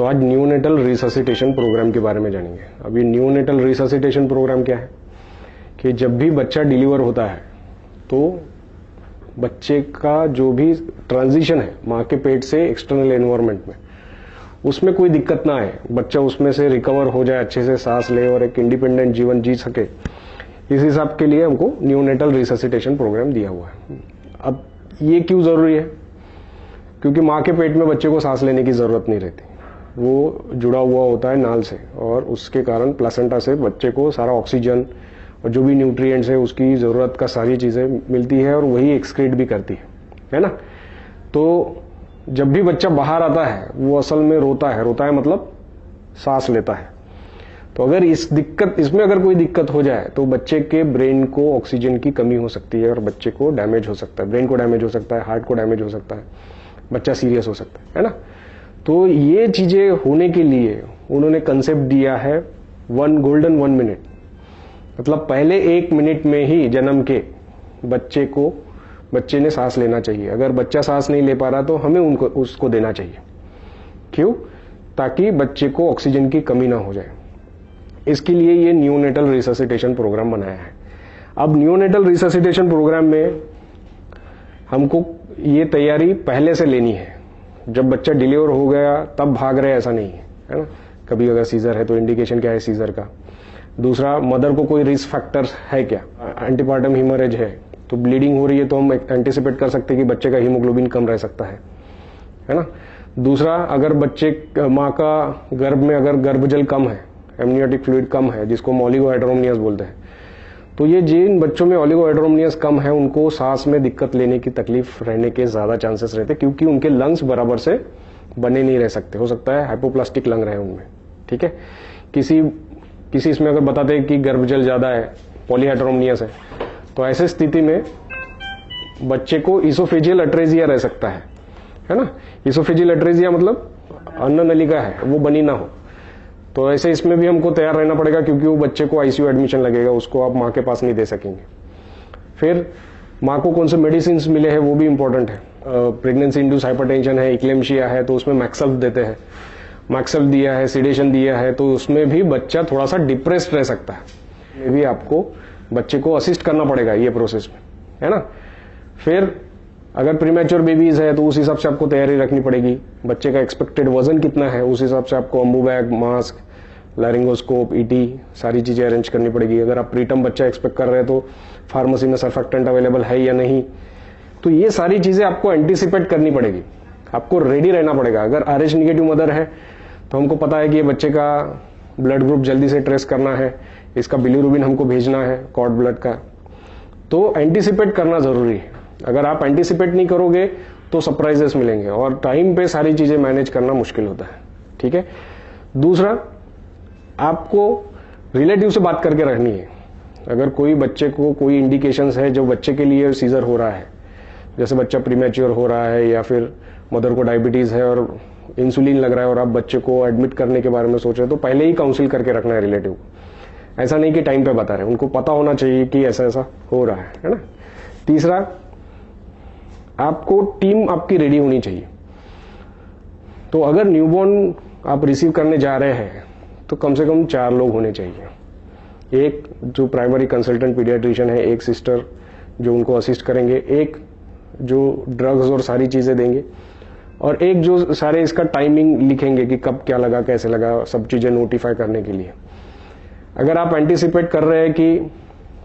तो आज neonatal resuscitation programme के बारे में जानेंगे। अब ये न्यूनेटल रिससिटेशन प्रोग्राम क्या है कि जब भी बच्चा डिलीवर होता है तो बच्चे का जो भी ट्रांजिशन है मां के पेट से एक्सटर्नल एनवायरनमेंट में, उसमें कोई दिक्कत ना आए, बच्चा उसमें से रिकवर हो जाए, अच्छे से सांस ले और एक इंडिपेंडेंट जीवन जी सके, इस हिसाब के लिए हमको न्यूनेटल रिससिटेशन प्रोग्राम दिया हुआ है। अब ये क्यों जरूरी है? क्योंकि मां के पेट में बच्चे को सांस लेने की जरूरत नहीं रहती, वो जुड़ा हुआ होता है नाल से, और उसके कारण प्लासेंटा से बच्चे को सारा ऑक्सीजन और जो भी न्यूट्रिएंट्स है उसकी जरूरत का सारी चीजें मिलती है और वही एक्सक्रीट भी करती है ना। तो जब भी बच्चा बाहर आता है वो असल में रोता है मतलब सांस लेता है। तो अगर इसमें अगर कोई दिक्कत हो जाए तो बच्चे के ब्रेन को ऑक्सीजन की कमी हो सकती है और बच्चे को डैमेज हो सकता है, ब्रेन को डैमेज हो सकता है, हार्ट को डैमेज हो सकता है, बच्चा सीरियस हो सकता है ना। तो ये चीजें होने के लिए उन्होंने कंसेप्ट दिया है गोल्डन 1 मिनट, मतलब पहले 1 मिनट में ही जन्म के बच्चे ने सांस लेना चाहिए। अगर बच्चा सांस नहीं ले पा रहा तो हमें उसको देना चाहिए। क्यों? ताकि बच्चे को ऑक्सीजन की कमी ना हो जाए। इसके लिए ये न्यूनेटल रिससिटेशन प्रोग्राम बनाया है। अब न्यूनेटल रिससिटेशन प्रोग्राम में हमको ये तैयारी पहले से लेनी है। जब बच्चा डिलीवर हो गया तब भाग रहे ऐसा नहीं है ना। कभी अगर सीजर है तो इंडिकेशन क्या है सीजर का। दूसरा, मदर को कोई रिस्क फैक्टर है क्या, एंटीपार्टम हीमोरेज है तो ब्लीडिंग हो रही है तो हम एंटिसिपेट कर सकते हैं कि बच्चे का हीमोग्लोबिन कम रह सकता है ना। दूसरा, अगर मां का गर्भ में अगर गर्भजल कम है, एमनियोटिक फ्लूइड कम है, जिसको हम ओलिगोहेटेरोमनियस बोलते हैं, तो ये जिन बच्चों में ओलिगोहेटेरोमनियस कम है उनको सांस में दिक्कत लेने की तकलीफ रहने के ज्यादा चांसेस रहते हैं, क्योंकि उनके लंग्स बराबर से बने नहीं रह सकते। हो सकता है हाइपोप्लास्टिक लंग रहे उनमें, ठीक है। किसी इसमें अगर बताते हैं कि गर्भजल ज्यादा है, पॉलीहेटेरोमनियस है, तो ऐसे स्थिति में बच्चे को इसोफेजियल अट्रेजिया रह सकता है ना। इसोफेजियल अट्रेजिया मतलब अन्न नलिका है वो बनी ना हो, तो ऐसे इसमें भी हमको तैयार रहना पड़ेगा, क्योंकि वो बच्चे को आईसीयू एडमिशन लगेगा, उसको आप मां के पास नहीं दे सकेंगे। फिर मां को कौन से मेडिसिन मिले हैं वो भी इंपॉर्टेंट है। प्रेगनेंसी इंड्यूस हाइपरटेंशन है, इक्लेम्शिया है, तो उसमें मैक्सल्फ देते हैं, मैक्सल्फ दिया है, सिडेशन दिया है, तो उसमें भी बच्चा थोड़ा सा डिप्रेस्ड रह सकता है। ये भी आपको बच्चे को असिस्ट करना पड़ेगा ये प्रोसेस में, है ना। फिर अगर प्रीमैच्योर बेबीज है तो उस हिसाब से आपको तैयारी रखनी पड़ेगी। बच्चे का एक्सपेक्टेड वजन कितना है उस हिसाब से आपको Ambu bag, mask, laryngoscope, ET सारी चीजें अरेंज करनी पड़ेगी। अगर आप प्रीटर्म बच्चा एक्सपेक्ट कर रहे हैं तो फार्मेसी में सर्फेक्टेंट अवेलेबल है या नहीं, तो ये सारी चीजें आपको एंटिसिपेट करनी पड़ेगी, आपको रेडी रहना पड़ेगा। अगर RH निगेटिव मदर है तो हमको पता है कि ये बच्चे का ब्लड ग्रुप जल्दी से ट्रेस करना है, इसका बिलीरुबिन हमको भेजना है कॉर्ड ब्लड का, तो एंटिसिपेट करना जरूरी है। अगर आप एंटिसिपेट नहीं करोगे तो सरप्राइजेस मिलेंगे और टाइम पे सारी चीजें मैनेज करना मुश्किल होता है, ठीक है। दूसरा, आपको रिलेटिव से बात करके रखनी है। अगर कोई बच्चे को कोई इंडिकेशंस है जो बच्चे के लिए सीजर हो रहा है, जैसे बच्चा प्रीमैच्योर हो रहा है या फिर मदर को डायबिटीज है और इंसुलिन लग रहा है और आप बच्चे को एडमिट करने के बारे में सोच रहे हैं, तो पहले ही काउंसिल करके रखना है रिलेटिव को। ऐसा नहीं कि टाइम पे बता रहे, उनको पता होना चाहिए कि ऐसा ऐसा हो रहा है ना। तीसरा, आपको टीम आपकी रेडी होनी चाहिए। तो अगर न्यूबॉर्न आप रिसीव करने जा रहे हैं तो कम से कम 4 लोग होने चाहिए। एक जो प्राइमरी कंसल्टेंट पीडियाट्रिशियन है, एक सिस्टर जो उनको असिस्ट करेंगे, एक जो ड्रग्स और सारी चीजें देंगे, और एक जो सारे इसका टाइमिंग लिखेंगे कि कब क्या लगा, कैसे लगा, सब चीजें नोटिफाई करने के लिए। अगर आप एंटिसिपेट कर रहे हैं कि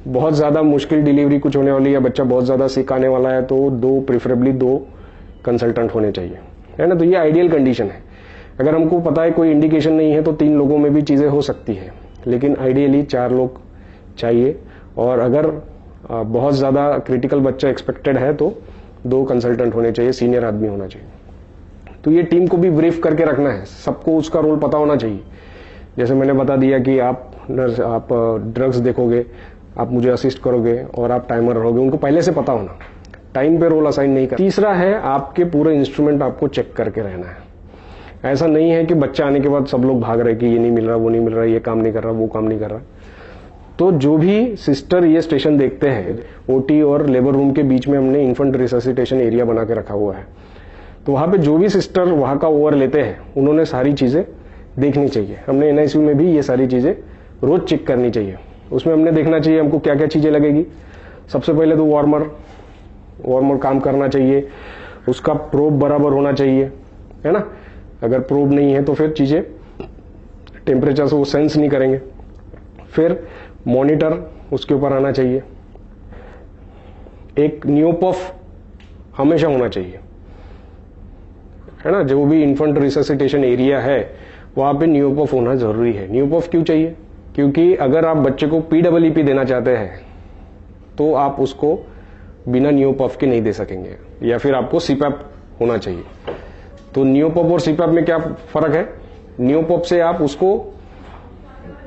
बहुत ज्यादा मुश्किल डिलीवरी कुछ होने वाली है, बच्चा बहुत ज्यादा सिक आने वाला है, तो प्रेफरेबली 2 कंसल्टेंट होने चाहिए, है ना। तो ये आइडियल कंडीशन है। अगर हमको पता है कोई इंडिकेशन नहीं है तो 3 लोगों में भी चीजें हो सकती है, लेकिन आइडियली 4 लोग चाहिए। और अगर बहुत ज्यादा क्रिटिकल बच्चा एक्सपेक्टेड है तो 2 कंसल्टेंट होने चाहिए, सीनियर आदमी होना चाहिए। तो ये टीम को भी ब्रीफ करके रखना है, सबको उसका रोल पता होना चाहिए। जैसे मैंने बता दिया कि आप ड्रग्स देखोगे, आप मुझे असिस्ट करोगे और आप टाइमर रहोगे, उनको पहले से पता होना, टाइम पे रोल असाइन नहीं कर। तीसरा है, आपके पूरे इंस्ट्रूमेंट आपको चेक करके रहना है। ऐसा नहीं है कि बच्चा आने के बाद सब लोग भाग रहे कि ये नहीं मिल रहा, वो नहीं मिल रहा, ये काम नहीं कर रहा, वो काम नहीं कर रहा। तो जो भी सिस्टर ये स्टेशन देखते हैं, ओटी और लेबर रूम के बीच में हमने इन्फेंट रिससिटेशन एरिया बना के रखा हुआ है। तो वहां पे जो भी सिस्टर वहां का ओवर लेते हैं उन्होंने सारी चीजें देखनी चाहिए। हमने NICU में भी ये सारी चीजें रोज चेक करनी चाहिए। उसमें हमने देखना चाहिए हमको क्या क्या चीजें लगेगी। सबसे पहले तो वार्मर काम करना चाहिए, उसका प्रोब बराबर होना चाहिए, है ना। अगर प्रोब नहीं है तो फिर चीजें टेम्परेचर से वो सेंस नहीं करेंगे। फिर मॉनिटर उसके ऊपर आना चाहिए। एक न्यूपफ हमेशा होना चाहिए, है ना। जो भी इन्फेंट रिससिटेशन एरिया है वहां पे न्यूपफ होना जरूरी है। न्यूपफ क्यों चाहिए? क्योंकि अगर आप बच्चे को PEEP देना चाहते हैं तो आप उसको बिना न्यूपफ के नहीं दे सकेंगे, या फिर आपको CPAP होना चाहिए। तो न्यूपफ और CPAP में क्या फर्क है? न्यूपफ से आप उसको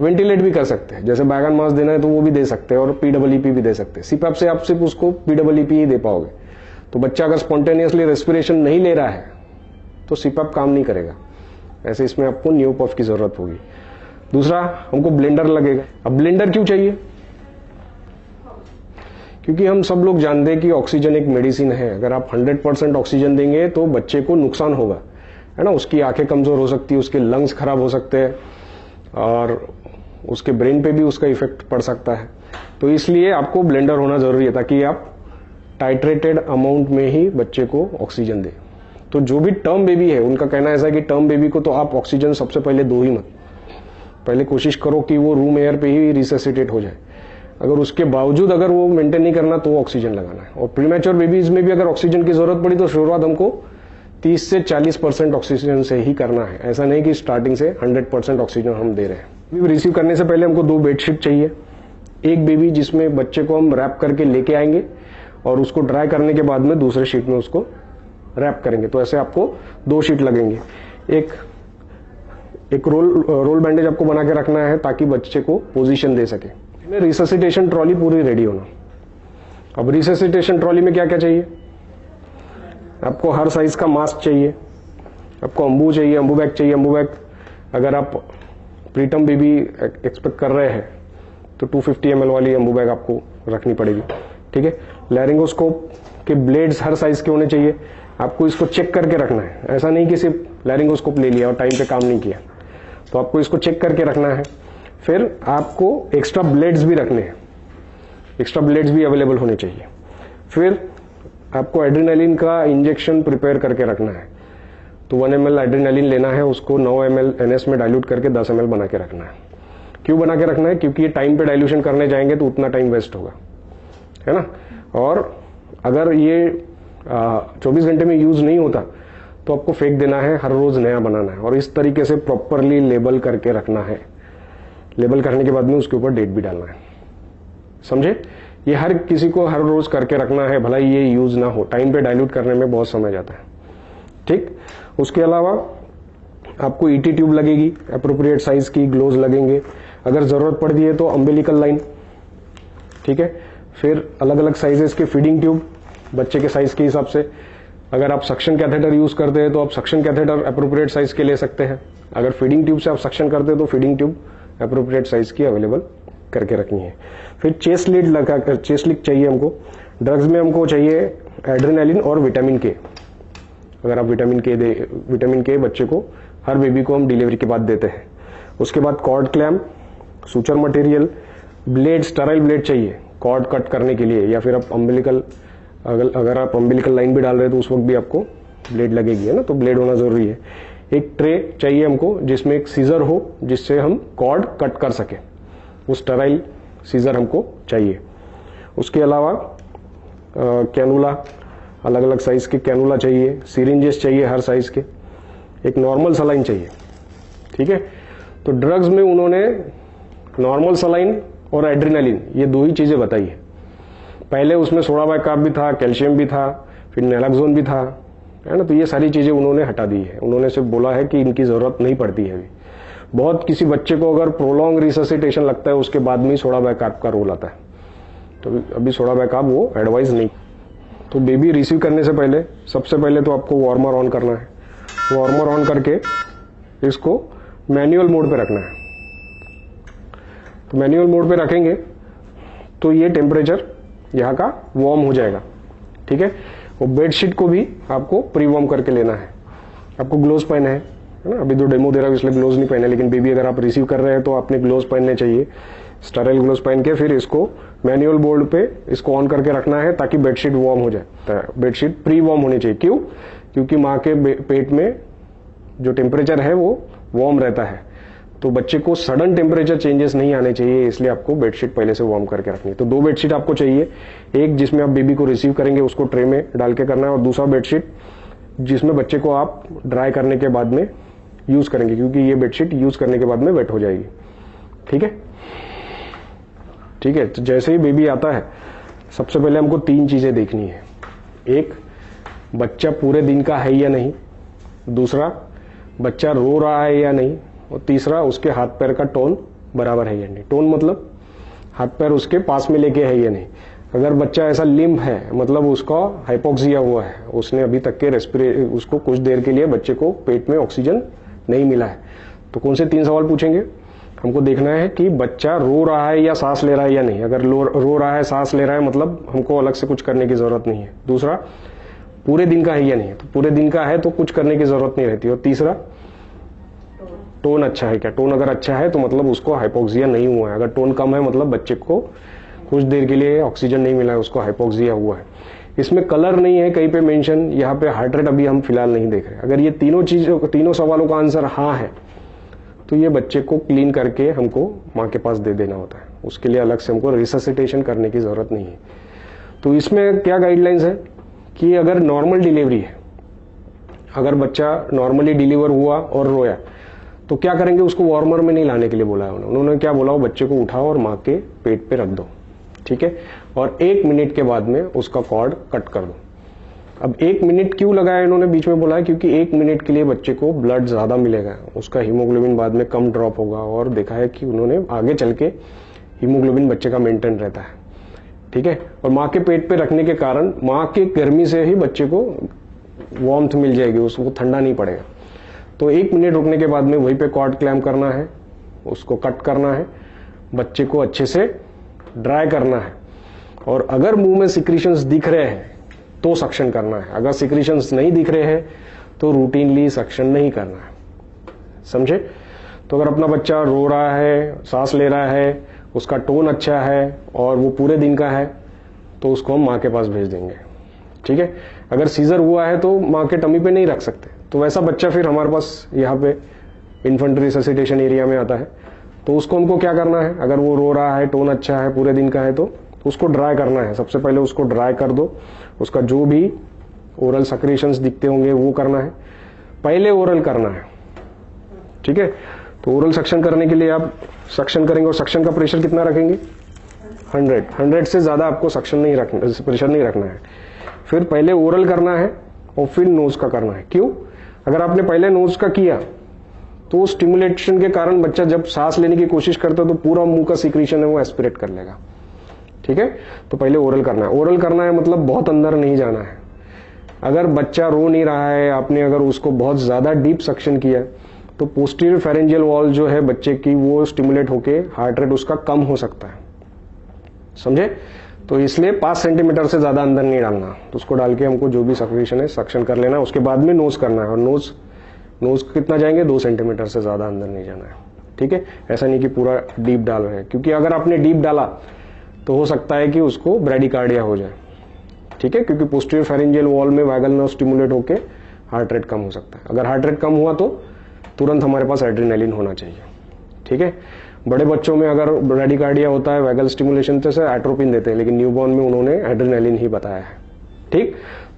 वेंटिलेट भी कर सकते हैं, जैसे बैगन मास देना है तो वो भी दे सकते हैं, और PEEP भी दे सकते हैं। CPAP से आप सिर्फ उसको PEEP ही दे पाओगे। तो बच्चा अगर स्पॉन्टेनियसली रेस्पिरेशन नहीं ले रहा है तो CPAP काम नहीं करेगा। ऐसे इसमें आपको न्यूपफ की जरूरत होगी। दूसरा, हमको ब्लेंडर लगेगा। अब ब्लेंडर क्यों चाहिए? क्योंकि हम सब लोग जानते हैं कि ऑक्सीजन एक मेडिसिन है। अगर आप 100% ऑक्सीजन देंगे तो बच्चे को नुकसान होगा, है ना। उसकी आंखें कमजोर हो सकती है, उसके लंग्स खराब हो सकते हैं, और उसके ब्रेन पे भी उसका इफेक्ट पड़ सकता है। तो इसलिए आपको ब्लेंडर होना जरूरी है, ताकि आप टाइट्रेटेड अमाउंट में ही बच्चे को ऑक्सीजन दें। तो जो भी टर्म बेबी है उनका कहना ऐसा है कि टर्म बेबी को तो आप ऑक्सीजन सबसे पहले दो ही मत। पहले कोशिश करो कि वो रूम एयर पे ही रिससिटेट हो जाए। अगर उसके बावजूद अगर वो मेंटेन नहीं करना तो ऑक्सीजन लगाना है। और प्रीमैच्योर बेबीज में भी अगर ऑक्सीजन की जरूरत पड़ी तो शुरुआत हमको 30 से 40% ऑक्सीजन से ही करना है। ऐसा नहीं कि स्टार्टिंग से 100% ऑक्सीजन हम दे रहे हैं। रिसीव करने से पहले हमको 2 बेडशीट चाहिए। एक बेबी जिसमें बच्चे को हम रैप करके लेके आएंगे और उसको ड्राई करने के बाद में दूसरे शीट में उसको रैप करेंगे। तो ऐसे आपको 2 शीट लगेंगे। एक रोल बैंडेज आपको बना के रखना है ताकि बच्चे को पोजीशन दे सके। रिससिटेशन ट्रॉली पूरी रेडी होना। अब रिससिटेशन ट्रॉली में क्या क्या चाहिए? आपको हर साइज का मास्क चाहिए, आपको अम्बू चाहिए, अम्बू बैग चाहिए। अम्बू बैग अगर आप प्रीटर्म बेबी एक्सपेक्ट कर रहे हैं तो 250 ml वाली अम्बू बैग आपको रखनी पड़ेगी, ठीक है। लैरिंगोस्कोप के ब्लेड्स हर साइज के होने चाहिए। आपको इसको चेक करके रखना है। ऐसा नहीं कि सिर्फ लैरिंगोस्कोप ले लिया और टाइम पे काम नहीं किया। तो आपको इसको चेक करके रखना है। फिर आपको एक्स्ट्रा ब्लेड्स भी रखने हैं, एक्स्ट्रा ब्लेड्स भी अवेलेबल होने चाहिए। फिर आपको एड्रेनालिन का इंजेक्शन प्रिपेयर करके रखना है। तो 1 ml एड्रेनालिन लेना है, उसको 9 ml NS में डाइल्यूट करके 10 ml बना के रखना है। क्यों बना के रखना है? क्योंकि ये टाइम पे डाइल्यूशन करने जाएंगे तो उतना टाइम वेस्ट होगा, है ना। और अगर ये 24 घंटे में यूज नहीं होता तो आपको फेंक देना है, हर रोज नया बनाना है। और इस तरीके से प्रॉपरली लेबल करके रखना है। लेबल करने के बाद में उसके ऊपर डेट भी डालना है, समझे। ये हर किसी को हर रोज करके रखना है, भला ये यूज ना हो। टाइम पे डाइल्यूट करने में बहुत समय जाता है, ठीक। उसके अलावा आपको ET ट्यूब लगेगी, अप्रोप्रिएट साइज की ग्लोव्स लगेंगे। अगर जरूरत पड़ती है तो अम्बिलिकल लाइन, ठीक है। फिर अलग अलग साइजेस के फीडिंग ट्यूब बच्चे के साइज के हिसाब से। अगर आप सक्शन कैथेटर यूज करते हैं तो आप सक्शन कैथेटर अप्रोप्रिएट साइज के ले सकते हैं। अगर फीडिंग ट्यूब से आप सक्शन करते हैं तो फीडिंग ट्यूब अप्रोप्रिएट साइज की अवेलेबल करके रखनी है। फिर चेस्ट लीड लगा, चेस्ट लीड चाहिए हमको। ड्रग्स में हमको चाहिए एड्रेनालिन और विटामिन के। अगर आप विटामिन के बच्चे को, हर बेबी को हम डिलीवरी के बाद देते हैं। उसके बाद cord clamp, suture material, blade, sterile blade चाहिए कॉर्ड कट करने के लिए, या फिर आप अम्बिलिकल, अगर आप अम्बिलिकल लाइन भी डाल रहे हैं तो उस वक्त भी आपको ब्लेड लगेगी, है ना। तो ब्लेड होना जरूरी है। एक ट्रे चाहिए हमको जिसमें एक सीजर हो, जिससे हम कॉर्ड कट कर सके। वो स्टराइल सीजर हमको चाहिए। उसके अलावा कैनुला, अलग अलग साइज के कैनुला चाहिए। सिरिंजेस चाहिए हर साइज के। एक नॉर्मल सलाइन चाहिए, ठीक है। तो ड्रग्स में उन्होंने नॉर्मल सलाइन और एड्रेनालिन, ये 2 ही चीजें बताई है। पहले उसमें सोडा बाइकार्ब भी था, कैल्शियम भी था, फिर नैलक्सोन भी था, है ना। तो ये सारी चीजें उन्होंने हटा दी है। उन्होंने सिर्फ बोला है कि इनकी जरूरत नहीं पड़ती है अभी। बहुत किसी बच्चे को अगर प्रोलॉन्ग रिससिटेशन लगता है उसके बाद में ही सोडा बाइकार्ब का रोल आता है। तो अभी सोडा बाइकार्ब वो एडवाइस नहीं। तो बेबी रिसीव करने से पहले सबसे पहले तो आपको वार्मर ऑन करना है। वार्मर ऑन करके इसको मैनुअल मोड पे रखना है। तो मैनुअल मोड पे रखेंगे तो ये टेम्परेचर यहाँ का वार्म हो जाएगा, ठीक है। और बेडशीट को भी आपको प्री वार्म करके लेना है। आपको ग्लोव्स पहने है ना, अभी तो डेमो दे रहा है इसलिए ग्लोव्स नहीं पहने, लेकिन बेबी अगर आप रिसीव कर रहे हैं तो आपने ग्लोव्स पहनने चाहिए। स्टेराइल ग्लोव्स पहन के फिर इसको मैनुअल बोर्ड पे इसको ऑन करके रखना है ताकि बेडशीट वार्म हो जाए। बेडशीट प्री वार्म होनी चाहिए। क्यों? क्योंकि माँ के पेट में जो टेम्परेचर है वो वार्म रहता है, तो बच्चे को सडन टेम्परेचर चेंजेस नहीं आने चाहिए, इसलिए आपको बेडशीट पहले से वार्म करके रखनी है। तो 2 बेडशीट आपको चाहिए, एक जिसमें आप बेबी को रिसीव करेंगे उसको ट्रे में डाल के करना है, और दूसरा बेडशीट जिसमें बच्चे को आप ड्राई करने के बाद में यूज करेंगे, क्योंकि ये बेडशीट यूज करने के बाद में वेट हो जाएगी। ठीक है, ठीक है। तो जैसे ही बेबी आता है सबसे पहले हमको 3 चीजें देखनी है। एक, बच्चा पूरे दिन का है या नहीं, दूसरा बच्चा रो रहा है या नहीं, और तीसरा उसके हाथ पैर का टोन बराबर है या नहीं। टोन मतलब हाथ पैर उसके पास में लेके है या नहीं। अगर बच्चा ऐसा लिम्प है मतलब उसका हाइपोक्सिया हुआ है, उसने अभी तक के उसको कुछ देर के लिए बच्चे को पेट में ऑक्सीजन नहीं मिला है, तो कौन से 3 सवाल पूछेंगे? हमको देखना है कि बच्चा रो रहा है या सांस ले रहा है या नहीं। अगर रो रहा है, सांस ले रहा है, मतलब हमको अलग से कुछ करने की जरूरत नहीं है। दूसरा, पूरे दिन का है या नहीं, तो पूरे दिन का है तो कुछ करने की जरूरत नहीं रहती। और तीसरा, टोन अच्छा है क्या। टोन अगर अच्छा है तो मतलब उसको हाइपोक्सिया नहीं हुआ है। अगर टोन कम है मतलब बच्चे को कुछ देर के लिए ऑक्सीजन नहीं मिला है, उसको हाइपोक्सिया हुआ है। इसमें कलर नहीं है कहीं पे मेंशन, यहाँ पे हार्ट रेट अभी हम फिलहाल नहीं देख रहे। अगर ये तीनों सवालों का आंसर हाँ है तो ये बच्चे को क्लीन करके हमको माँ के पास दे देना होता है। उसके लिए अलग से हमको रिससिटेशन करने की जरूरत नहीं है। तो इसमें क्या गाइडलाइंस है कि अगर नॉर्मल डिलीवरी है, अगर बच्चा नॉर्मली डिलीवर हुआ और रोया तो क्या करेंगे? उसको वार्मर में नहीं लाने के लिए बोला है उन्होंने क्या बोला? वो बच्चे को उठाओ और माँ के पेट पे रख दो, ठीक है, और 1 मिनट के बाद में उसका कॉर्ड कट कर दो। अब 1 मिनट क्यों लगाया इन्होंने बीच में बोला है? क्योंकि 1 मिनट के लिए बच्चे को ब्लड ज्यादा मिलेगा, उसका हीमोग्लोबिन बाद में कम ड्रॉप होगा, और देखा है कि उन्होंने आगे चल के हीमोग्लोबिन बच्चे का मेंटेन रहता है, ठीक है। और माँ के पेट पे रखने के कारण माँ के गर्मी से ही बच्चे को वार्मथ मिल जाएगी, उसको ठंडा नहीं पड़ेगा। तो 1 मिनट रुकने के बाद में वहीं पे कॉर्ड क्लैम्प करना है, उसको कट करना है, बच्चे को अच्छे से ड्राई करना है, और अगर मुंह में सिक्रीशंस दिख रहे हैं तो सक्शन करना है। अगर सिक्रीशंस नहीं दिख रहे हैं तो रूटीनली सक्शन नहीं करना है, समझे। तो अगर अपना बच्चा रो रहा है, सांस ले रहा है, उसका टोन अच्छा है और वो पूरे दिन का है तो उसको हम माँ के पास भेज देंगे, ठीक है। अगर सीजर हुआ है तो माँ के टमी पे नहीं रख सकते, तो वैसा बच्चा फिर हमारे पास यहाँ पे इन्फेंट रिससिटेशन एरिया में आता है। तो उसको हमको क्या करना है? अगर वो रो रहा है, टोन अच्छा है, पूरे दिन का है, तो उसको ड्राई करना है। सबसे पहले उसको ड्राई कर दो, उसका जो भी ओरल सक्रीशंस दिखते होंगे वो करना है, पहले ओरल करना है, ठीक है। तो ओरल सक्शन करने के लिए आप सक्शन करेंगे, और सक्शन का प्रेशर कितना रखेंगे? 100 से ज्यादा आपको सक्शन नहीं रखना, प्रेशर नहीं रखना है। फिर पहले ओरल करना है और फिर नोज का करना है। क्यों? अगर आपने पहले नोज का किया तो स्टिमुलेशन के कारण बच्चा जब सांस लेने की कोशिश करता है तो पूरा मुंह का सिक्रीशन है वो एस्पिरेट कर लेगा, ठीक है। तो पहले ओरल करना है। ओरल करना है मतलब बहुत अंदर नहीं जाना है। अगर बच्चा रो नहीं रहा है, आपने अगर उसको बहुत ज्यादा डीप सक्शन किया तो पोस्टीरियर फेरेंजियल वॉल जो है बच्चे की वो स्टिमुलेट होके हार्ट रेट उसका कम हो सकता है, समझे। तो इसलिए 5 सेंटीमीटर से ज्यादा अंदर नहीं डालना, तो उसको डाल के हमको जो भी सक्रीशन है सक्शन कर लेना। उसके बाद में नोज करना है, और नोज कितना जाएंगे? 2 सेंटीमीटर से ज्यादा अंदर नहीं जाना है, ठीक है। ऐसा नहीं कि पूरा डीप डाल रहे हैं, क्योंकि अगर आपने डीप डाला तो हो सकता है कि उसको ब्रेडिकार्डिया हो जाए, ठीक है, क्योंकि पोस्टीरियर फेरेंजियल वॉल में वैगल नर्व स्टिमुलेट होके हार्ट रेट कम हो सकता है। अगर हार्ट रेट कम हुआ तो तुरंत हमारे पास एड्रेनालिन होना चाहिए, ठीक है। बड़े बच्चों में अगर ब्रेडिकार्डिया होता है वैगल स्टिमुलेशन से एट्रोपिन देते हैं, लेकिन न्यूबॉर्न में उन्होंने एड्रेनालिन ही बताया है, ठीक।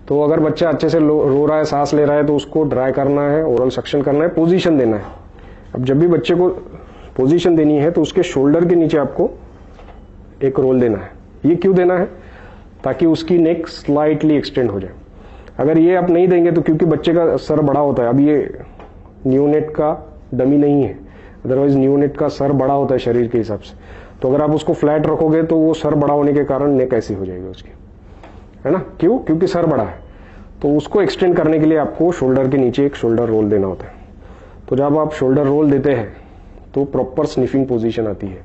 तो अगर बच्चा अच्छे से रो रहा है, सांस ले रहा है, तो उसको ड्राई करना है, ओरल सक्शन करना है, पोजीशन देना है। अब जब भी बच्चे को पोजीशन देनी है तो उसके शोल्डर के नीचे आपको एक रोल देना है। ये क्यों देना है? ताकि उसकी नेक स्लाइटली एक्सटेंड हो जाए। अगर ये आप नहीं देंगे तो क्योंकि बच्चे का सर बड़ा होता है, अब ये न्यूनेट का डमी नहीं है, अदरवाइज न्यूनेट का सर बड़ा होता है शरीर के हिसाब से, तो अगर आप उसको फ्लैट रखोगे तो वो सर बड़ा होने के कारण नेक ऐसी हो जाएगी उसकी, है ना। क्यों? क्योंकि सर बड़ा है। तो उसको एक्सटेंड करने के लिए आपको शोल्डर के नीचे एक शोल्डर रोल देना होता है। तो जब आप शोल्डर रोल देते हैं तो प्रॉपर स्निफिंग पोजीशन आती है।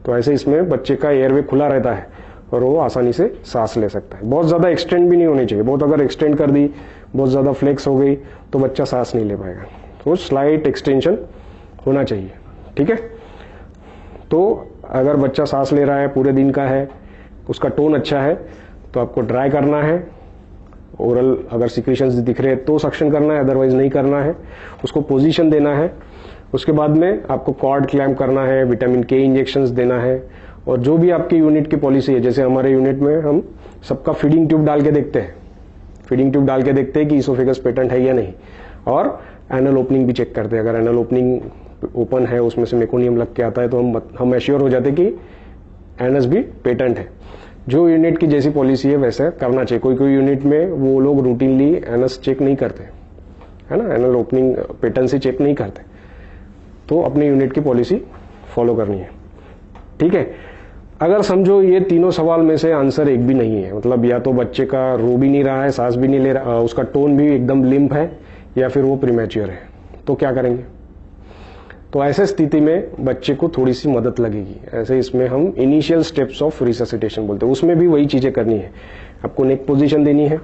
तो ऐसे इसमें बच्चे का एयरवे खुला रहता है, और वो आसानी से सांस ले सकता है। बहुत ज़्यादा एक्सटेंड भी नहीं होनी चाहिए, बहुत अगर एक्सटेंड कर दी, बहुत ज़्यादा फ्लेक्स हो गई तो बच्चा सांस नहीं ले पाएगा। तो स्लाइट एक्सटेंशन होना चाहिए, ठीक है। तो अगर बच्चा सांस ले रहा है, पूरे दिन का है, उसका टोन अच्छा है, तो आपको ड्राई करना है। ओरल अगर सिक्रीशंस दिख रहे हैं तो सक्शन करना है, अदरवाइज नहीं करना है। उसको पोजीशन देना है। उसके बाद में आपको कॉर्ड क्लैम्प करना है, विटामिन के इंजेक्शंस देना है। और जो भी आपकी यूनिट की पॉलिसी है, जैसे हमारे यूनिट में हम सबका फीडिंग ट्यूब डाल के देखते हैं, फीडिंग ट्यूब डाल के देखते हैं कि इसोफेगस पेटेंट है या नहीं, और एनल ओपनिंग भी चेक करते हैं। अगर एनल ओपनिंग ओपन है, उसमें से मेकोनियम लग के आता है, तो हम एश्योर हो जाते हैं कि एनस भी पेटेंट है। जो यूनिट की जैसी पॉलिसी है वैसा करना चाहिए। कोई कोई यूनिट में वो लोग रूटीनली एनस चेक नहीं करते, है ना, एनल ओपनिंग पेटेंट से चेक नहीं करते। तो अपनी यूनिट की पॉलिसी फॉलो करनी है, ठीक है। अगर समझो ये तीनों सवाल में से आंसर एक भी नहीं है, मतलब या तो बच्चे का रो भी नहीं रहा है, सांस भी नहीं ले रहा, उसका टोन भी एकदम लिम्प है, या फिर वो प्रीमैच्योर है, तो क्या करेंगे? तो ऐसे स्थिति में बच्चे को थोड़ी सी मदद लगेगी। ऐसे इसमें हम इनिशियल स्टेप्स ऑफ रिससिटेशन बोलते हैं। उसमें भी वही चीजें करनी है। आपको नेक पोजीशन देनी है,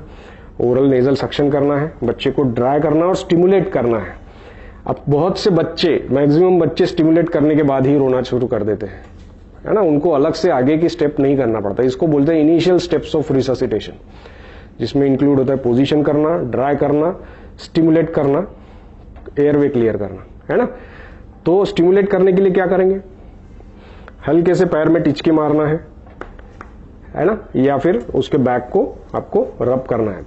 ओरल नेजल सक्शन करना है, बच्चे को ड्राई करना और स्टिमुलेट करना है। अब बहुत से बच्चे, मैक्सिमम बच्चे स्टिमुलेट करने के बाद ही रोना शुरू कर देते हैं, है ना, उनको अलग से आगे की स्टेप नहीं करना पड़ता। इसको बोलते हैं इनिशियल स्टेप्स ऑफ रिससिटेशन, जिसमें इंक्लूड होता है पोजीशन करना, ड्राई करना, स्टिमुलेट करना, एयरवे क्लियर करना, है ना। तो स्टिमुलेट करने के लिए क्या करेंगे? हल्के से पैर में टिचकी मारना है ना, या फिर उसके बैक को आपको रब करना है।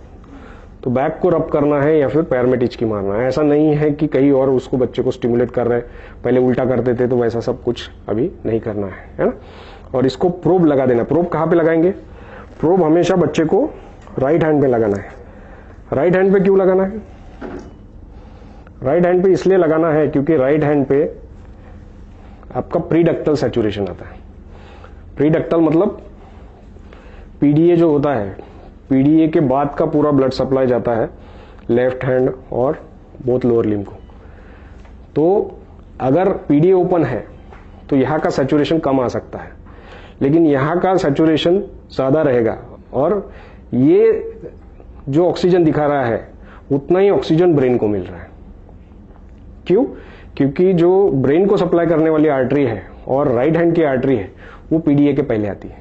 तो बैक को रब करना है या फिर पैर में टिचकी मारना है। ऐसा नहीं है कि कहीं और उसको बच्चे को स्टिमुलेट कर रहे हैं, पहले उल्टा करते थे, तो वैसा सब कुछ अभी नहीं करना है ना। और इसको प्रोब लगा देना। प्रोब कहां पे लगाएंगे? प्रोब हमेशा बच्चे को राइट हैंड पे लगाना है। राइट हैंड पे क्यों लगाना है? राइट हैंड पे इसलिए लगाना है क्योंकि राइट हैंड पे आपका प्रीडक्टल सैचुरेशन आता है। प्रीडक्टल मतलब पीडीए जो होता है, पीडीए के बाद का पूरा ब्लड सप्लाई जाता है लेफ्ट हैंड और बोथ लोअर लिम्ब को। तो अगर पीडीए ओपन है तो यहां का सैचुरेशन कम आ सकता है, लेकिन यहां का सैचुरेशन ज्यादा रहेगा। और ये जो ऑक्सीजन दिखा रहा है उतना ही ऑक्सीजन ब्रेन को मिल रहा है। क्यों? क्योंकि जो ब्रेन को सप्लाई करने वाली आर्टरी है और राइट हैंड की आर्टरी है वो पीडीए के पहले आती है,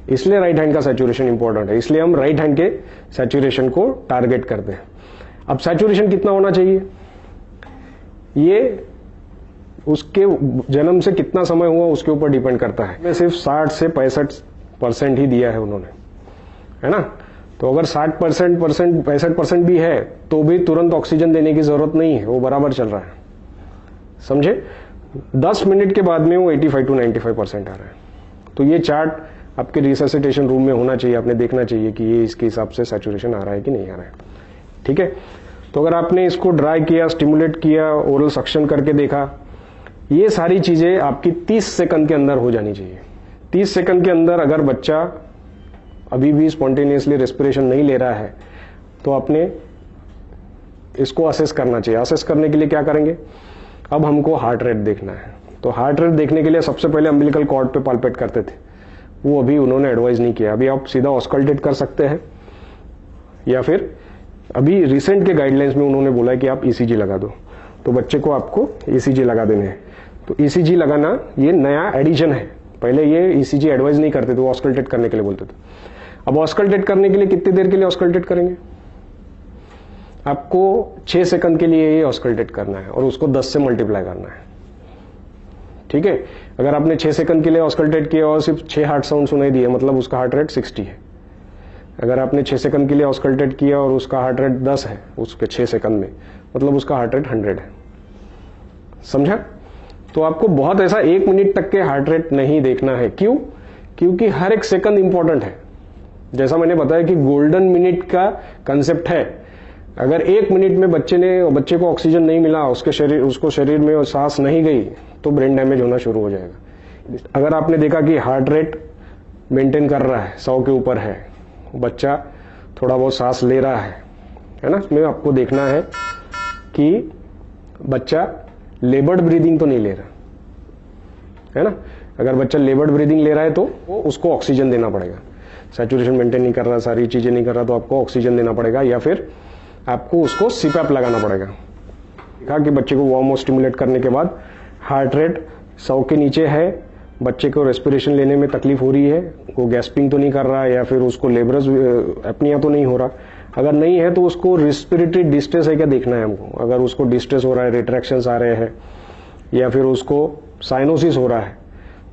इसलिए राइट हैंड का सैचुरेशन इंपॉर्टेंट है। इसलिए हम राइट हैंड के सैचुरेशन को टारगेट करते हैं। अब सैचुरेशन कितना होना चाहिए? ये उसके जन्म से कितना समय हुआ उसके ऊपर डिपेंड करता है। मैं सिर्फ 60 से 65% ही दिया है उन्होंने, है ना। तो अगर 60% 65% भी है तो भी तुरंत ऑक्सीजन देने की जरूरत नहीं है, वो बराबर चल रहा है, समझे। 10 मिनट के बाद में वो 85 to 95% आ रहा है। तो ये चार्ट आपके रिससिटेशन रूम में होना चाहिए, आपने देखना चाहिए कि ये इसके हिसाब से सैचुरेशन आ रहा है कि नहीं आ रहा है, ठीक है। तो अगर आपने इसको ड्राई किया, स्टिमुलेट किया, ओरल सक्शन करके देखा, ये सारी चीजें आपकी 30 सेकंड के अंदर हो जानी चाहिए। 30 सेकंड के अंदर अगर बच्चा अभी भी स्पॉन्टेनियसली रेस्पिरेशन नहीं ले रहा है तो आपने इसको असेस करना चाहिए। असेस करने के लिए क्या करेंगे? अब हमको हार्ट रेट देखना है। तो हार्ट रेट देखने के लिए सबसे पहले अम्बिलिकल कॉर्ड पे पाल्पेट करते थे, वो अभी उन्होंने एडवाइज नहीं किया। अभी आप सीधा ऑस्कल्टेट कर सकते हैं, या फिर अभी रिसेंट के गाइडलाइंस में उन्होंने बोला है कि आप ईसीजी लगा दो। तो बच्चे को आपको ईसीजी लगा देने हैं। तो ईसीजी लगाना ये नया एडिशन है। पहले ये ईसीजी एडवाइज नहीं करते थे, वो ऑस्कल्टेट करने के लिए बोलते थे। अब ऑस्कल्टेट करने के लिए कितनी देर के लिए ऑस्कल्टेट करेंगे? आपको 6 सेकंड के लिए ये ऑस्कल्टेट करना है और उसको 10 से मल्टीप्लाई करना है, ठीक है। अगर आपने 6 सेकंड के लिए ऑस्कल्टेट किया और सिर्फ 6 हार्ट साउंड सुनाई दिए, मतलब उसका हार्ट रेट 60 है। अगर आपने 6 सेकंड के लिए ऑस्कल्टेट किया और उसका हार्ट रेट 10 है उसके 6 सेकंड में, मतलब उसका हार्ट रेट 100 है, समझा। तो आपको बहुत ऐसा 1 मिनट तक के हार्ट रेट नहीं देखना है। क्यों? क्योंकि हर एक सेकंड इंपॉर्टेंट है। जैसा मैंने बताया कि गोल्डन मिनट का कंसेप्ट है। अगर 1 मिनट में बच्चे को ऑक्सीजन नहीं मिला, उसको शरीर में सांस नहीं गई, तो ब्रेन डैमेज होना शुरू हो जाएगा। अगर आपने देखा कि हार्ट रेट मेंटेन कर रहा है, 100 के ऊपर है, बच्चा थोड़ा बहुत सांस ले रहा है ना, इसमें आपको देखना है कि बच्चा लेबर्ड ब्रीदिंग तो नहीं ले रहा है ना। अगर बच्चा लेबर्ड ब्रीदिंग ले रहा है तो उसको ऑक्सीजन देना पड़ेगा। सैचुरेशन मेंटेन नहीं कर रहा, सारी चीजें नहीं कर रहा, तो आपको ऑक्सीजन देना पड़ेगा या फिर आपको उसको सीपैप लगाना पड़ेगा। देखा कि बच्चे को वार्म और स्टिमुलेट करने के बाद हार्ट रेट 100 के नीचे है, बच्चे को रेस्पिरेशन लेने में तकलीफ हो रही है, वो गैस्पिंग तो नहीं कर रहा है या फिर उसको लेबरस एपनिया तो नहीं हो रहा। अगर नहीं है तो उसको रेस्पिरेटरी डिस्ट्रेस है क्या देखना है हमको। अगर उसको डिस्ट्रेस हो रहा है, रिट्रैक्शंस आ रहे हैं या फिर उसको साइनोसिस हो रहा है,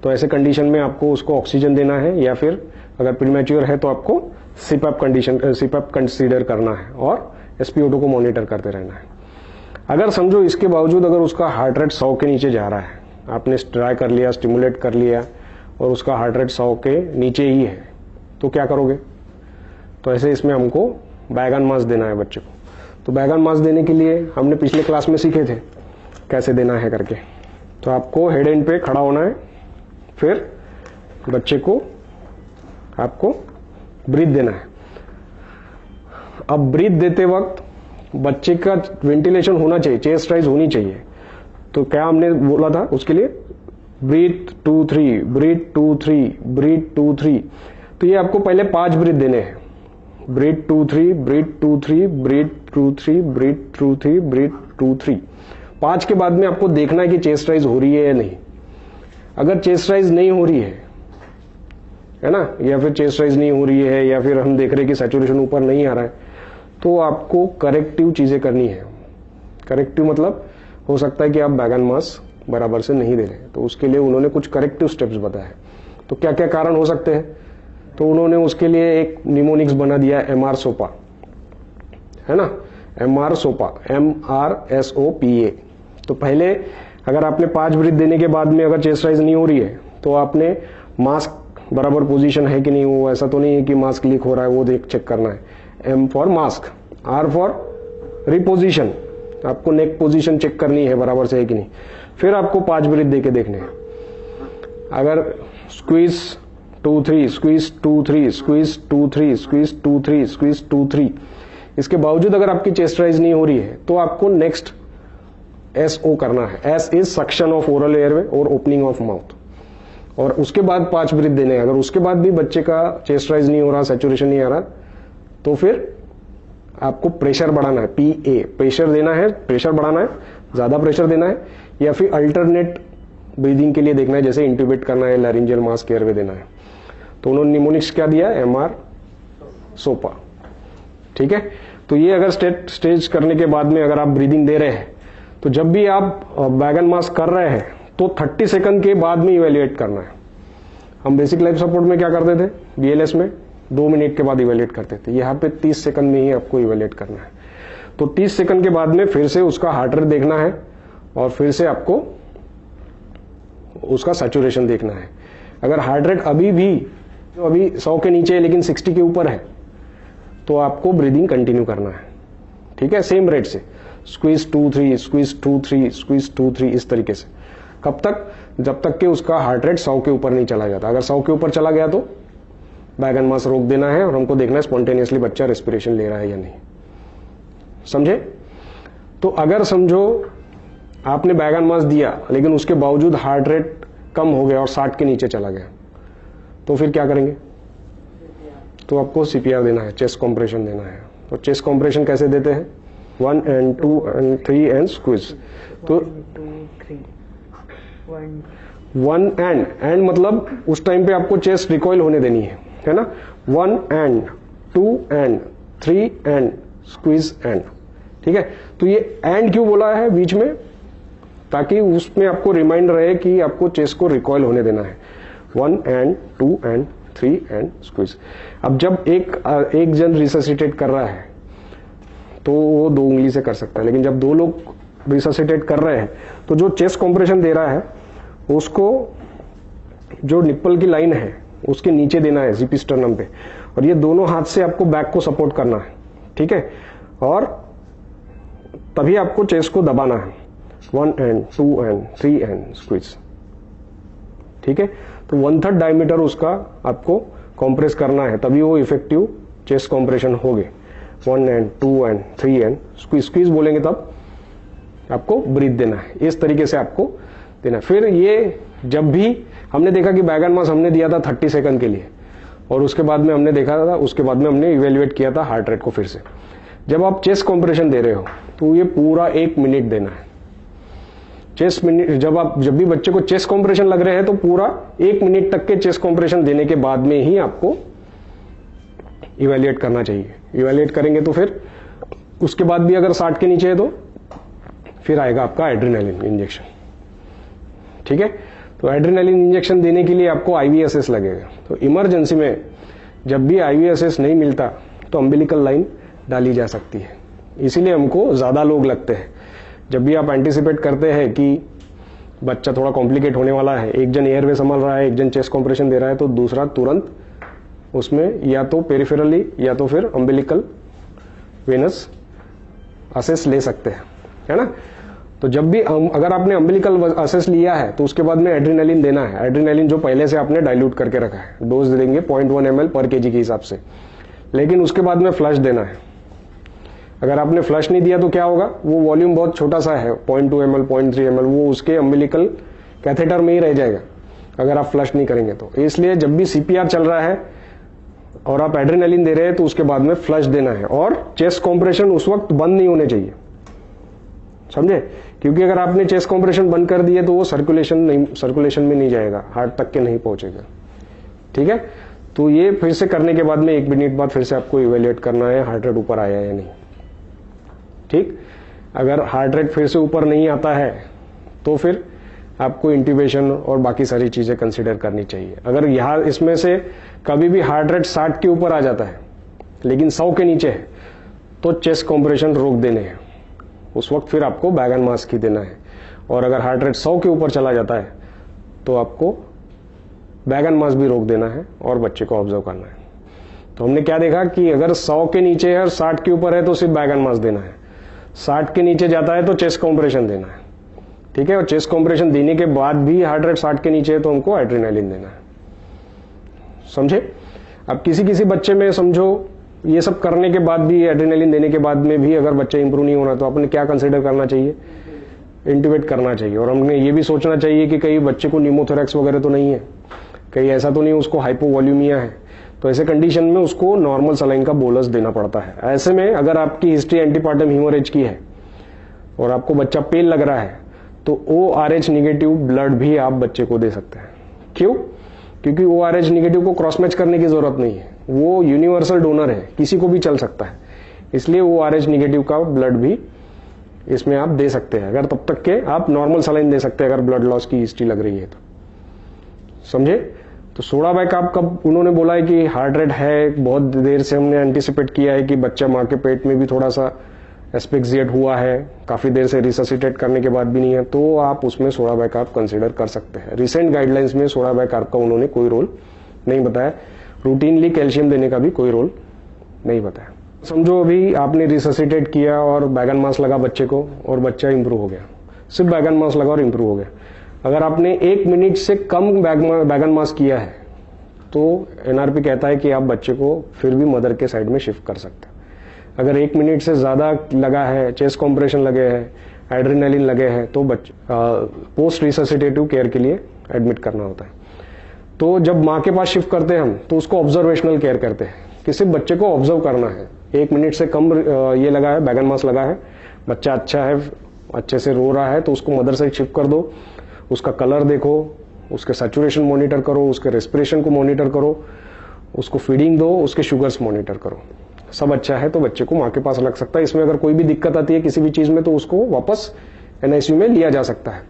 तो ऐसे कंडीशन में आपको उसको ऑक्सीजन देना है या फिर अगर प्रीमैच्योर है तो आपको सीपैप कंसीडर करना है और SpO2 को मॉनिटर करते रहना है। अगर समझो इसके बावजूद अगर उसका हार्ट रेट 100 के नीचे जा रहा है, आपने ट्राई कर लिया, स्टिमुलेट कर लिया और उसका हार्ट रेट 100 के नीचे ही है, तो क्या करोगे? तो ऐसे इसमें हमको बैगन मास देना है बच्चे को। तो बैगन मास देने के लिए हमने पिछले क्लास में सीखे थे कैसे देना है करके। तो आपको हेड एंड पे खड़ा होना है, फिर बच्चे को आपको ब्रीथ देना है। अब ब्रीथ देते वक्त बच्चे का वेंटिलेशन होना चाहिए, चेस्ट राइज होनी चाहिए। तो क्या हमने बोला था उसके लिए? Breath 2 3, breath 2 3, breath 2 3। तो ये आपको पहले 5 ब्रीथ देने हैं। Breath 2 3, breath 2 3, breath 2 3, breath 2 3, breath 2 3। 5 के बाद में आपको देखना है कि चेस्ट राइज हो रही है या नहीं। अगर चेस्ट राइज नहीं हो रही है ना, या फिर चेस्ट राइज नहीं हो रही है या फिर हम देख रहे हैं कि सैचुरेशन ऊपर नहीं आ रहा है, तो आपको करेक्टिव चीजें करनी है। करेक्टिव मतलब हो सकता है कि आप बैगन मास बराबर से नहीं दे रहे, तो उसके लिए उन्होंने कुछ करेक्टिव स्टेप्स बताए। तो क्या क्या कारण हो सकते हैं? तो उन्होंने उसके लिए एक निमोनिक्स बना दिया, MR सोपा, है ना, MR सोपा, MRSOPA। तो पहले अगर आपने 5 ब्रीथ देने के बाद में अगर चेस्ट राइज नहीं हो रही है, तो आपने मास्क बराबर पोजीशन है कि नहीं, वो ऐसा तो नहीं है कि मास्क लीक हो रहा है, वो देख चेक करना है। M for mask, R for reposition, आपको नेक पोजीशन चेक करनी है बराबर से है कि नहीं। फिर आपको 5 ब्रीथ देके देखने हैं। अगर squeeze 2 3, squeeze 2 3, squeeze 2 3, squeeze 2 3, squeeze 2 3, इसके बावजूद अगर आपकी चेस्ट राइज नहीं हो रही है, तो आपको नेक्स्ट SO करना है। S is suction of oral airway और ओपनिंग ऑफ माउथ, और उसके बाद 5 ब्रीथ देने हैं। अगर उसके बाद भी बच्चे का चेस्ट राइज नहीं हो रहा, सैचुरेशन नहीं आ रहा, तो फिर आपको प्रेशर बढ़ाना है, PA, प्रेशर देना है, प्रेशर बढ़ाना है, ज्यादा प्रेशर देना है, या फिर अल्टरनेट ब्रीदिंग के लिए देखना है, जैसे इंट्यूबेट करना है, लैरिंजियल मास्क एयरवे देना है। तो उन्होंने निमोनिक्स क्या दिया? MR सोपा। ठीक है, तो ये अगर स्टेज करने के बाद में अगर आप ब्रीदिंग दे रहे हैं, तो जब भी आप बैगन मास्क कर रहे हैं तो 30 सेकंड के बाद में इवेल्युएट करना है। हम बेसिक लाइफ सपोर्ट में क्या करते थे, BLS में 2 मिनट के बाद इवेल्युएट करते थे। यहाँ पे 30 सेकंड में ही आपको इवेल्युएट करना है। तो 30 सेकंड के बाद में फिर से उसका हार्ट रेट देखना है और फिर से आपको उसका सैचुरेशन देखना है। अगर हार्ट रेट अभी 100 के नीचे है लेकिन 60 के ऊपर है, तो आपको ब्रीदिंग कंटिन्यू करना है। ठीक है, सेम रेट से स्क्वीज 2 3, स्क्वीज 2 3, स्क्वीज 2 3, इस तरीके से। कब तक? जब तक कि उसका हार्ट रेट 100 के ऊपर नहीं चला जाता। अगर 100 के ऊपर चला गया तो बैगन मास रोक देना है और हमको देखना है स्पॉन्टेनियसली बच्चा रेस्पिरेशन ले रहा है या नहीं। समझे? तो अगर समझो आपने बैगन मास दिया लेकिन उसके बावजूद हार्ट रेट कम हो गया और 60 के नीचे चला गया, तो फिर क्या करेंगे? तो आपको CPR देना है, चेस्ट कॉम्प्रेशन देना है। तो चेस्ट कॉम्प्रेशन कैसे देते हैं? 1 and 2 and 3 and स्क्वीज। तो 1 and मतलब उस टाइम पे आपको चेस्ट रिकॉइल होने देनी है ना। 1 and 2 and 3 and squeeze and। ठीक है, तो ये एंड क्यों बोला है बीच में? ताकि उसमें आपको रिमाइंड रहे कि आपको चेस्ट को रिकॉइल होने देना है। 1 and 2 and 3 and स्क्वीज। अब जब एक जन रिससिटेट कर रहा है तो वो 2 उंगली से कर सकता है, लेकिन जब 2 लोग रिससिटेट कर रहे हैं तो जो चेस्ट कॉम्प्रेशन दे रहा है उसको जो निप्पल की लाइन है उसके नीचे देना है, जीपी स्टर्नम पे, और ये दोनों हाथ से आपको बैक को सपोर्ट करना है। ठीक है, और तभी आपको चेस्ट को दबाना है। 1 and 2 and 3 and स्क्वीज। ठीक है, तो 1/3 डायमीटर उसका आपको कॉम्प्रेस करना है, तभी वो इफेक्टिव चेस्ट कॉम्प्रेशन होगे। 1 and 2 and 3 and squeeze. Squeeze बोलेंगे तब आपको ब्रीथ देना है, इस तरीके से आपको देना है। फिर ये जब भी हमने देखा कि बैगन मास हमने दिया था 30 सेकंड के लिए, और उसके बाद में हमने देखा था, उसके बाद में हमने इवेल्युएट किया था हार्ट रेट को फिर से। जब आप चेस्ट कॉम्प्रेशन दे रहे हो तो ये पूरा 1 मिनट देना है। चेस्ट मिनट, जब भी बच्चे को चेस्ट कॉम्प्रेशन लग रहे हैं तो पूरा 1 मिनट तक के चेस्ट कॉम्प्रेशन देने के बाद में ही आपको इवेल्युएट करना चाहिए। इवेल्युएट करेंगे तो फिर उसके बाद भी अगर 60 के नीचे है तो फिर आएगा आपका एड्रेनालिन इंजेक्शन। ठीक है, तो एड्रेनालिन इंजेक्शन देने के लिए आपको आईवीएसएस लगेगा। तो इमरजेंसी में जब भी आईवीएसएस नहीं मिलता तो अम्बिलिकल लाइन डाली जा सकती है। इसीलिए हमको ज्यादा लोग लगते हैं। जब भी आप एंटिसिपेट करते हैं कि बच्चा थोड़ा कॉम्प्लिकेट होने वाला है, एक जन एयरवे संभाल रहा है, एक जन चेस्ट कॉम्प्रेशन दे रहा है, तो दूसरा तुरंत उसमें या तो पेरिफेरली या तो फिर अम्बिलिकल वेनस असेस ले सकते हैं, है ना। तो जब भी अगर आपने अम्बिलिकल असेस लिया है तो उसके बाद में एड्रेनालिन देना है। एड्रेनालिन जो पहले से आपने डाइल्यूट करके रखा है, डोज देंगे 0.1 ml पर केजी के हिसाब से, लेकिन उसके बाद में फ्लश देना है। अगर आपने फ्लश नहीं दिया तो क्या होगा, वो वॉल्यूम बहुत छोटा सा है, 0.2 ml 0.3 ml, वो उसके अम्बिलिकल कैथेटर में ही रह जाएगा अगर आप फ्लश नहीं करेंगे तो। इसलिए जब भी सीपीआर चल रहा है और आप एड्रेनालिन दे रहे हैं तो उसके बाद में फ्लश देना है, और चेस्ट कॉम्प्रेशन उस वक्त बंद नहीं होने चाहिए, समझे। क्योंकि अगर आपने चेस्ट कॉम्प्रेशन बंद कर दिए तो वो सर्कुलेशन में नहीं जाएगा, हार्ट तक के नहीं पहुंचेगा। ठीक है, तो ये फिर से करने के बाद में 1 मिनट बाद फिर से आपको इवेल्युएट करना है हार्ट रेट ऊपर आया या नहीं। ठीक, अगर हार्ट रेट फिर से ऊपर नहीं आता है तो फिर आपको इंट्यूबेशन और बाकी सारी चीजें कंसीडर करनी चाहिए। अगर यहां इसमें से कभी भी हार्ट रेट 60 के ऊपर आ जाता है लेकिन 100 के नीचे है तो चेस्ट कॉम्प्रेशन रोक देने हैं, उस वक्त फिर आपको बैग एंड मास्क ही देना है। और अगर हार्ट रेट 100 के ऊपर चला जाता है तो आपको बैग एंड मास्क भी रोक देना है और बच्चे को ऑब्जर्व करना है। तो हमने क्या देखा कि अगर 100 के नीचे है और 60 के ऊपर है तो सिर्फ बैग एंड मास्क देना है, 60 के नीचे जाता है तो चेस्ट कॉम्प्रेशन देना है। ठीक है, और चेस्ट कॉम्प्रेशन देने के बाद भी हार्ट रेट 60 के नीचे है तो हमको एड्रेनालिन देना है, समझे। अब किसी किसी बच्चे में समझो ये सब करने के बाद भी, एड्रेनालिन देने के बाद में भी अगर बच्चा इंप्रूव नहीं होना तो आपने क्या कंसीडर करना चाहिए, इंट्यूबेट करना चाहिए। और हमने ये भी सोचना चाहिए कि कहीं बच्चे को न्यूमोथोरैक्स वगैरह तो नहीं है, कहीं ऐसा तो नहीं उसको हाइपोवॉल्यूमिया है, तो ऐसे कंडीशन में उसको नॉर्मल सलाइन का बोलस देना पड़ता है। ऐसे में अगर आपकी हिस्ट्री एंटीपार्टम हीमोरेज की है और आपको बच्चा पेल लग रहा है तो ORH निगेटिव ब्लड भी आप बच्चे को दे सकते हैं। क्यों, क्योंकि ORH निगेटिव को क्रॉस मैच करने की जरूरत नहीं है, वो यूनिवर्सल डोनर है, किसी को भी चल सकता है। इसलिए ORH निगेटिव का ब्लड भी इसमें आप दे सकते हैं, अगर तब तक के आप नॉर्मल सलाइन दे सकते हैं अगर ब्लड लॉस की हिस्ट्री लग रही है तो, समझे। तो सोडा बैकअप कब उन्होंने बोला है कि हार्ट रेट है, बहुत देर से हमने एंटिसिपेट किया है कि बच्चा मां के पेट में भी थोड़ा सा एस्फिक्सिएट हुआ है, काफी देर से रिससिटेट करने के बाद भी नहीं है, तो आप उसमें सोडा बैकअप कंसीडर कर सकते हैं। रिसेंट गाइडलाइंस में सोडा बैकअप का उन्होंने कोई रोल नहीं बताया, रूटीनली कैल्शियम देने का भी कोई रोल नहीं बताया। समझो अभी आपने रिससिटेट किया और बैग एंड मास्क लगा बच्चे को और बच्चा इंप्रूव हो गया, सिर्फ बैग एंड मास्क लगा और इंप्रूव हो गया। अगर आपने 1 मिनट से कम बैग एंड मास्क किया है तो एनआरपी कहता है कि आप बच्चे को फिर भी मदर के साइड में शिफ्ट कर सकते हैं। अगर 1 मिनट से ज्यादा लगा है, चेस्ट कॉम्प्रेशन लगे हैं, एड्रेनालिन लगे हैं, तो पोस्ट रिससिटेटिव केयर के लिए एडमिट करना होता है। तो जब माँ के पास शिफ्ट करते हैं हम तो उसको ऑब्जर्वेशनल केयर करते हैं कि सिर्फ बच्चे को ऑब्जर्व करना है। 1 मिनट से कम ये लगा है, बैग एंड मास्क लगा है, बच्चा अच्छा है, अच्छे से रो रहा है, तो उसको मदर साइड शिफ्ट कर दो, उसका कलर देखो, उसके सैचुरेशन मॉनिटर करो, उसके रेस्पिरेशन को मॉनिटर करो, उसको फीडिंग दो, उसके शुगर्स मॉनिटर करो। सब अच्छा है तो बच्चे को माँ के पास रख सकता है। इसमें अगर कोई भी दिक्कत आती है किसी भी चीज में तो उसको वापस एनआईसीयू में लिया जा सकता है।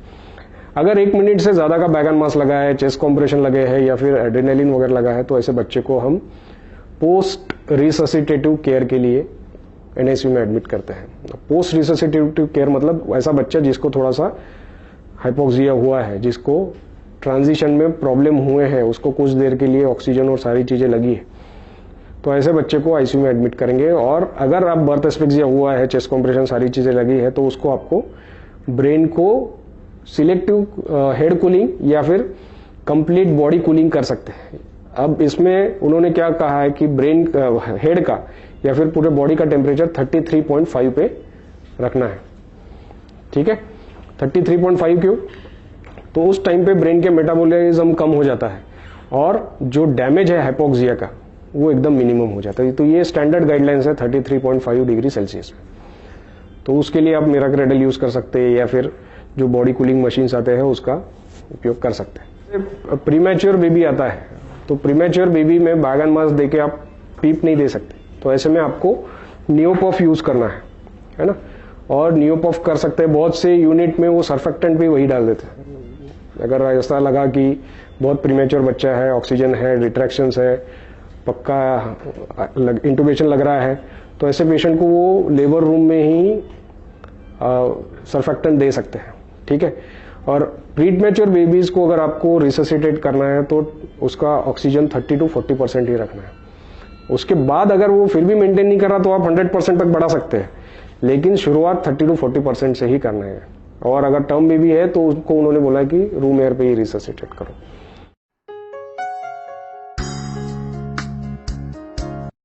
अगर 1 मिनट से ज्यादा का बैग एंड मास्क लगा है, चेस्ट कॉम्प्रेशन लगे है या फिर एड्रेनालिन वगैरह लगा है, तो ऐसे बच्चे को हम पोस्ट रिससिटेटिव केयर के लिए एनआईसीयू में एडमिट करते हैं। पोस्ट रिससिटेटिव केयर मतलब ऐसा बच्चा जिसको थोड़ा सा हाइपोक्सिया हुआ है, जिसको ट्रांजिशन में प्रॉब्लम हुए हैं, उसको कुछ देर के लिए ऑक्सीजन और सारी चीजें लगी है, तो ऐसे बच्चे को आईसीयू में एडमिट करेंगे। और अगर आप बर्थ एस्फिक्सिया हुआ है, चेस्ट कॉम्प्रेशन सारी चीजें लगी है, तो उसको आपको ब्रेन को सिलेक्टिव हेड कूलिंग या फिर कंप्लीट बॉडी कूलिंग कर सकते हैं। अब इसमें उन्होंने क्या कहा है कि ब्रेन हेड का या फिर पूरे बॉडी का टेम्परेचर 33.5 पे रखना है। ठीक है, 33.5 क्यों, तो उस टाइम पे ब्रेन के मेटाबॉलिज्म कम हो जाता है और जो डैमेज है हाइपोक्सिया का वो एकदम मिनिमम हो जाता है। तो ये स्टैंडर्ड गाइडलाइंस है 33.5 डिग्री सेल्सियस में। तो उसके लिए आप मिराक्रेडल यूज कर सकते हैं या फिर जो बॉडी कूलिंग मशीन्स आते हैं उसका उपयोग कर सकते हैं। प्रीमैच्योर बेबी आता है, तो प्रीमैच्योर बेबी में बैगन मास देके आप पीप नहीं दे सकते, तो ऐसे में आपको नियोपॉफ यूज करना है ना। और नियोपॉफ कर सकते हैं, बहुत से यूनिट में वो सर्फेक्टेंट भी वही डाल देते हैं। अगर ऐसा लगा कि बहुत प्रीमैच्योर बच्चा है, ऑक्सीजन है, रिट्रैक्शंस है, पक्का इंटुबेशन लग रहा है, तो ऐसे पेशेंट को वो लेबर रूम में ही सर्फेक्टेंट दे सकते हैं, ठीक है। और प्रीमैच्योर बेबीज को अगर आपको रिससिटेट करना है तो उसका ऑक्सीजन 30 to 40% ही रखना है। उसके बाद अगर वो फिर भी मेंटेन नहीं कर रहा तो आप 100% तक बढ़ा सकते हैं, लेकिन शुरुआत 30 to 40% से ही करना है। और अगर टर्म बेबी है तो उसको उन्होंने बोला कि रूम एयर पे ही रिससिटेट करो।